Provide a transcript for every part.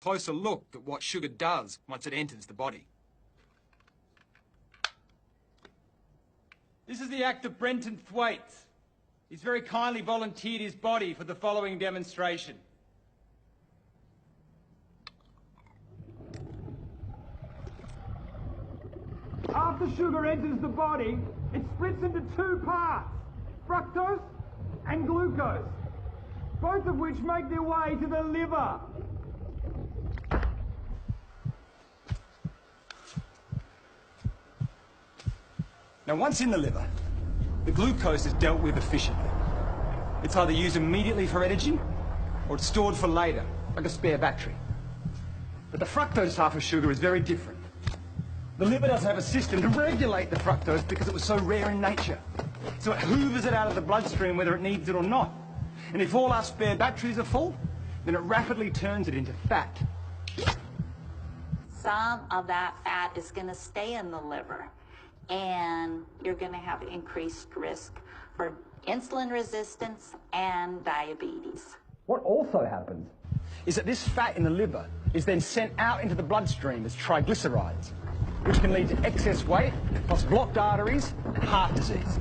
closer look at what sugar does once it enters the body. This is the actor Brenton Thwaites. He's very kindly volunteered his body for the following demonstration. After sugar enters the body, it splits into two parts, fructose and glucose, both of which make their way to the liver. Now, once in the liver, the glucose is dealt with efficiently. It's either used immediately for energy, or it's stored for later, like a spare battery. But the fructose half of sugar is very different. The liver doesn't have a system to regulate the fructose because it was so rare in nature. So it hoovers it out of the bloodstream whether it needs it or not. And if all our spare batteries are full, then it rapidly turns it into fat. Some of that fat is going to stay in the liver, and you're going to have increased risk for insulin resistance and diabetes. What also happens is that this fat in the liver is then sent out into the bloodstream as triglycerides, which can lead to excess weight, plus blocked arteries and heart disease.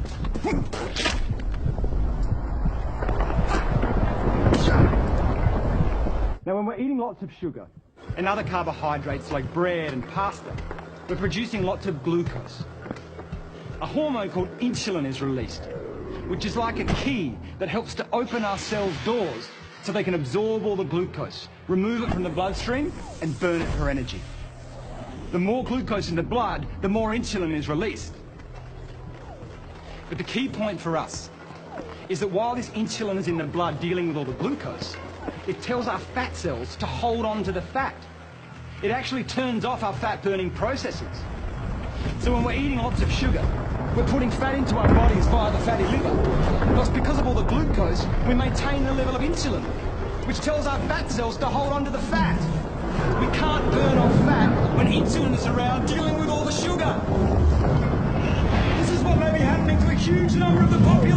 Now, when we're eating lots of sugar and other carbohydrates like bread and pasta, we're producing lots of glucose. A hormone called insulin is released, which is like a key that helps to open our cells' doors so they can absorb all the glucose, remove it from the bloodstream, and burn it for energy. The more glucose in the blood, the more insulin is released. But the key point for us is that while this insulin is in the blood dealing with all the glucose, it tells our fat cells to hold on to the fat. It actually turns off our fat-burning processes. So when we're eating lots of sugar, we're putting fat into our bodies via the fatty liver. Thus, because of all the glucose, we maintain the level of insulin, which tells our fat cells to hold on to the fat. We can't burn off fat when insulin is around dealing with all the sugar. This is what may be happening to a huge number of the population.